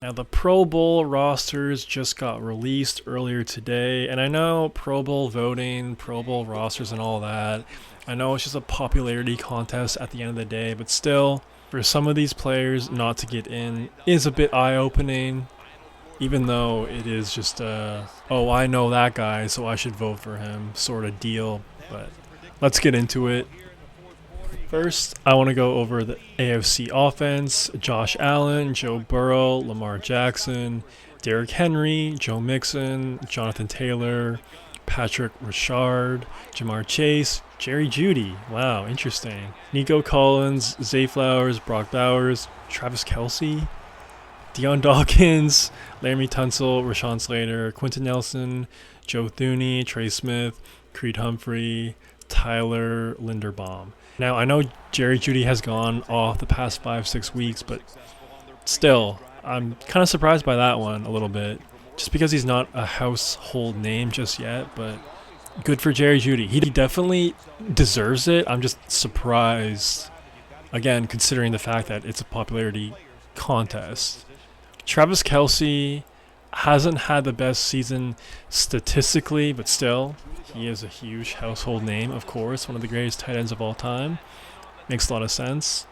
Now, the Pro Bowl rosters just got released earlier today, and I know Pro Bowl voting, Pro Bowl rosters, and all that. I know it's just a popularity contest at the end of the day, but still, for some of these players not to get in is a bit eye opening, even though it is just oh, I know that guy, so I should vote for him sort of deal. But let's get into it. First, I want to go over the AFC offense. Josh Allen, Joe Burrow, Lamar Jackson, Derrick Henry, Joe Mixon, Jonathan Taylor, Patrick Richard, Jamar Chase, Jerry Jeudy. Wow, interesting. Nico Collins, Zay Flowers, Brock Bowers, Travis Kelce, Deion Dawkins, Laramie Tunsil, Rashawn Slater, Quentin Nelson, Joe Thuney, Trey Smith, Creed Humphrey, Tyler Linderbaum. Now, I know Jerry Jeudy has gone off the past 5-6 weeks, but still, I'm kind of surprised by that one a little bit. Just because he's not a household name just yet, but good for Jerry Jeudy. He definitely deserves it. I'm just surprised, again, considering the fact that it's a popularity contest. Travis Kelce hasn't had the best season statistically, but still, he is a huge household name, of course, one of the greatest tight ends of all time. Makes a lot of sense.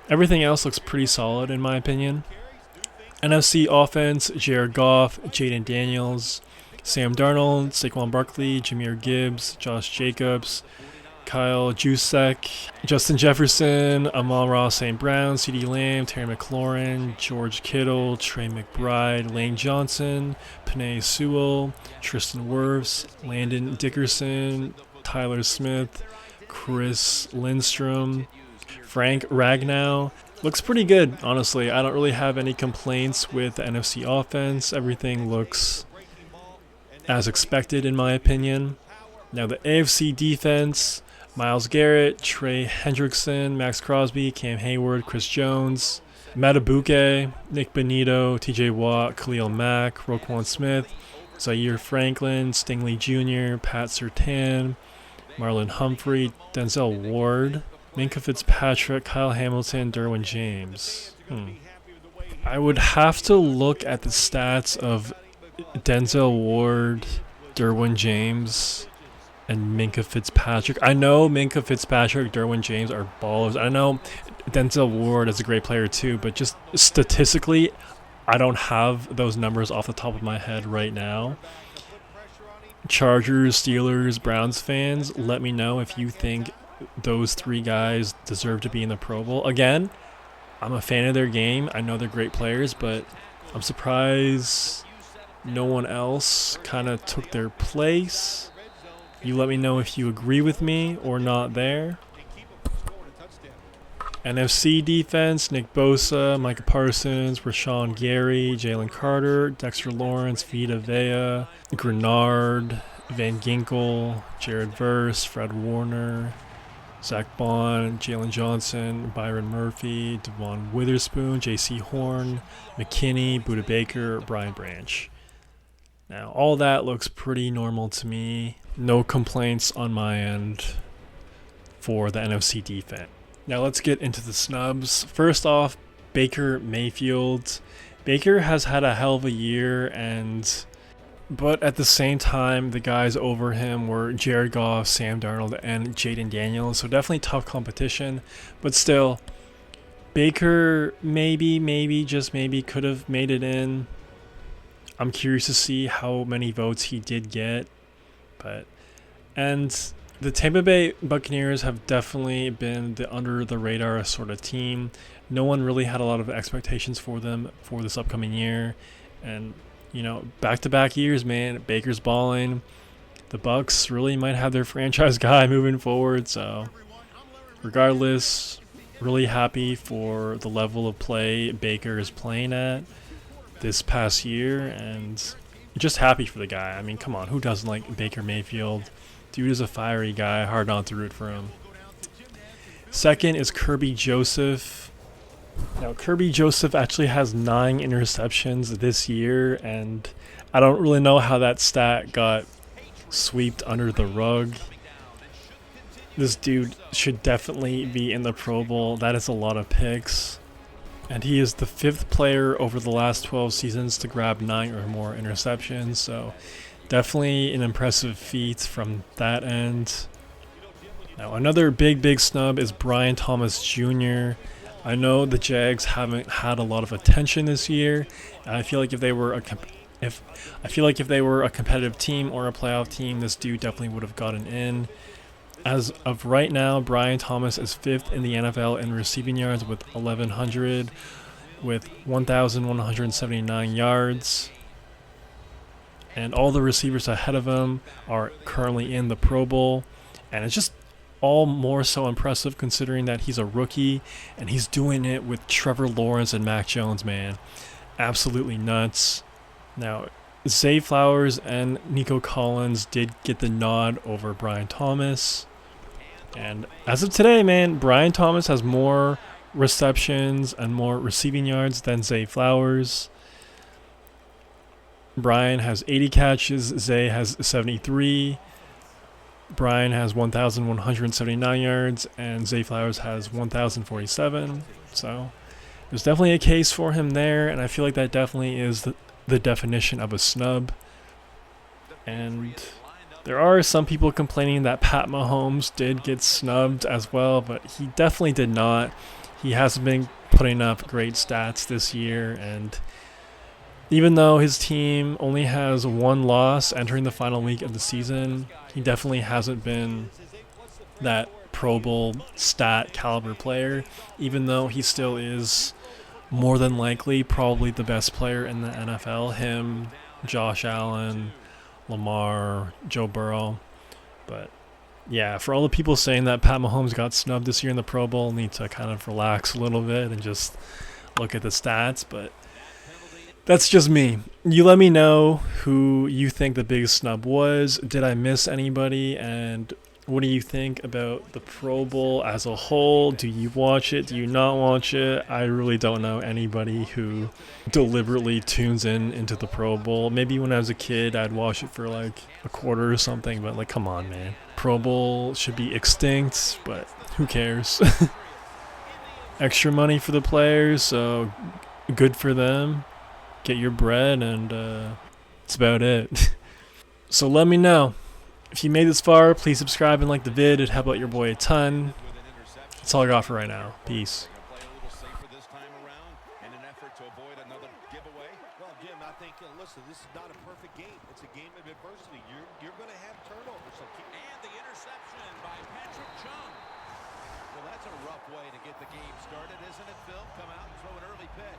Everything else looks pretty solid, in my opinion. NFC offense, Jared Goff, Jaden Daniels, Sam Darnold, Saquon Barkley, Jahmyr Gibbs, Josh Jacobs, Kyle Juszczyk, Justin Jefferson, Amon-Ra St. Brown, CeeDee Lamb, Terry McLaurin, George Kittle, Trey McBride, Lane Johnson, Penei Sewell, Tristan Wirfs, Landon Dickerson, Tyler Smith, Chris Lindstrom, Frank Ragnow. Looks pretty good, honestly. I don't really have any complaints with the NFC offense. Everything looks as expected, in my opinion. Now, the AFC defense, Myles Garrett, Trey Hendrickson, Max Crosby, Cam Hayward, Chris Jones, Matabuke, Nick Benito, TJ Watt, Khalil Mack, Roquan Smith, Zaire Franklin, Stingley Jr., Pat Surtain, Marlon Humphrey, Denzel Ward, Minkah Fitzpatrick, Kyle Hamilton, Derwin James. I would have to look at the stats of Denzel Ward, Derwin James, and Minkah Fitzpatrick. I know Minkah Fitzpatrick, Derwin James are ballers. I know Denzel Ward is a great player too, but just statistically, I don't have those numbers off the top of my head right now. Chargers, Steelers, Browns fans, let me know if you think those three guys deserve to be in the Pro Bowl. Again, I'm a fan of their game. I know they're great players, but I'm surprised no one else kind of took their place. You let me know if you agree with me or not there. NFC defense, Nick Bosa, Micah Parsons, Rashawn Gary, Jalen Carter, Dexter Lawrence, Vita Vea, Grenard, Van Ginkel, Jared Verse, Fred Warner, Zach Bond, Jalen Johnson, Byron Murphy, Devon Witherspoon, J.C. Horn, McKinney, Buda Baker, Brian Branch. Now, all that looks pretty normal to me. No complaints on my end for the NFC defense. Now, let's get into the snubs. First off, Baker Mayfield. Baker has had a hell of a year, but at the same time, the guys over him were Jared Goff, Sam Darnold, and Jaden Daniels. So definitely tough competition. But still, Baker just maybe could have made it in. I'm curious to see how many votes he did get. And the Tampa Bay Buccaneers have definitely been the under the radar sort of team. No one really had a lot of expectations for them for this upcoming year. And, back-to-back years, man, Baker's balling. The Bucs really might have their franchise guy moving forward. So regardless, really happy for the level of play Baker is playing at this past year, and just happy for the guy. I mean, come on, who doesn't like Baker Mayfield? Dude is a fiery guy, hard not to root for him. Second is Kirby Joseph. Now, Kirby Joseph actually has 9 interceptions this year, and I don't really know how that stat got swept under the rug. This dude should definitely be in the Pro Bowl. That is a lot of picks. And he is the 5th player over the last 12 seasons to grab 9 or more interceptions. So definitely an impressive feat from that end. Now another big snub is Brian Thomas Jr. I know the Jags haven't had a lot of attention this year. And I feel like if they were a competitive team or a playoff team, this dude definitely would have gotten in. As of right now, Brian Thomas is 5th in the NFL in receiving yards with 1,100, with 1,179 yards. And all the receivers ahead of him are currently in the Pro Bowl. And it's just all more so impressive considering that he's a rookie and he's doing it with Trevor Lawrence and Mac Jones, man. Absolutely nuts. Now, Zay Flowers and Nico Collins did get the nod over Brian Thomas. And as of today, man, Brian Thomas has more receptions and more receiving yards than Zay Flowers. Brian has 80 catches, Zay has 73. Brian has 1,179 yards, and Zay Flowers has 1,047. So there's definitely a case for him there, and I feel like that definitely is the definition of a snub. And there are some people complaining that Pat Mahomes did get snubbed as well, but he definitely did not. He hasn't been putting up great stats this year, and even though his team only has 1 loss entering the final week of the season, he definitely hasn't been that Pro Bowl stat caliber player, even though he still is more than likely probably the best player in the NFL. Him, Josh Allen, Lamar, Joe Burrow. But yeah, for all the people saying that Pat Mahomes got snubbed this year in the Pro Bowl, need to kind of relax a little bit and just look at the stats. But that's just me. You let me know who you think the biggest snub was. Did I miss anybody? And what do you think about the Pro Bowl as a whole? Do you watch it? Do you not watch it? I really don't know anybody who deliberately tunes into the Pro Bowl. Maybe when I was a kid, I'd watch it for like a quarter or something, but like, come on, man. Pro Bowl should be extinct, but who cares? Extra money for the players, so good for them. Get your bread, and that's about it. So let me know. If you made this far, please subscribe and like the vid. It'd help out your boy a ton. That's all I got for right now. Peace. Listen, this is not a perfect game. It's a game of adversity. You're going to have turnovers. And the interception by Patrick Chung. Well, that's a rough way to get the game started, isn't it, Phil? Come out and throw an early pick.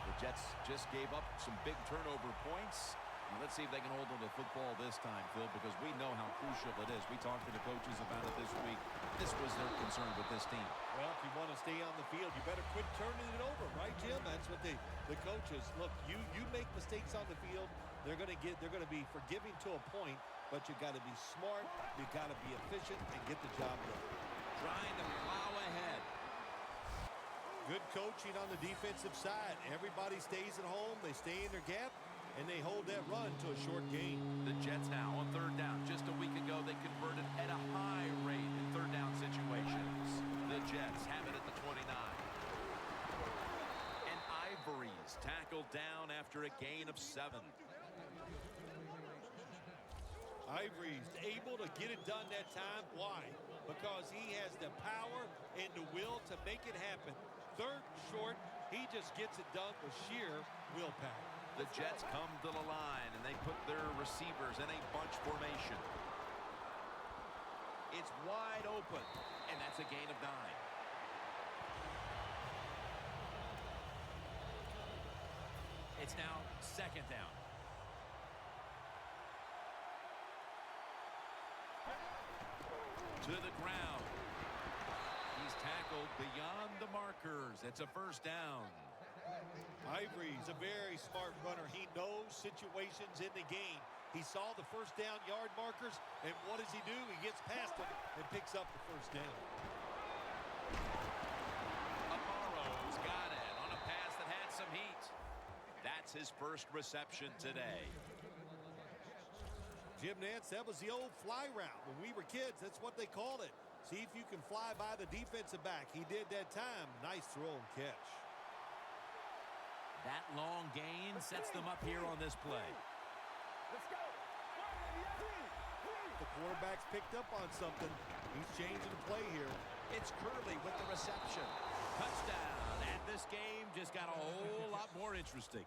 The Jets just gave up some big turnover points. Let's see if they can hold on to the football this time, Phil, because we know how crucial it is. We talked to the coaches about it this week. This was their concern with this team. Well, if you want to stay on the field, you better quit turning it over, right, Jim? That's what the coaches look. You make mistakes on the field, they're going to be forgiving to a point, but you got to be smart, you got to be efficient, and get the job done. Trying to plow ahead. Good coaching on the defensive side. Everybody stays at home. They stay in their gap. And they hold that run to a short gain. The Jets now on 3rd down. Just a week ago, they converted at a high rate in 3rd down situations. The Jets have it at the 29. And Ivory's tackled down after a gain of 7. Ivory's able to get it done that time. Why? Because he has the power and the will to make it happen. 3rd short, he just gets it done with sheer willpower. The Jets come to the line, and they put their receivers in a bunch formation. It's wide open, and that's a gain of 9. It's now 2nd down. To the ground. He's tackled beyond the markers. It's a 1st down. Ivory's a very smart runner. He knows situations in the game. He saw the 1st down yard markers, and what does he do? He gets past them and picks up the 1st down. Amaro's got it on a pass that had some heat. That's his 1st reception today. Jim Nantz, that was the old fly route. When we were kids, that's what they called it. See if you can fly by the defensive back. He did that time. Nice throw and catch. That long gain sets them up here on this play. Let's go. The quarterback's picked up on something. He's changing the play here. It's Curley with the reception. Touchdown. And this game just got a whole lot more interesting.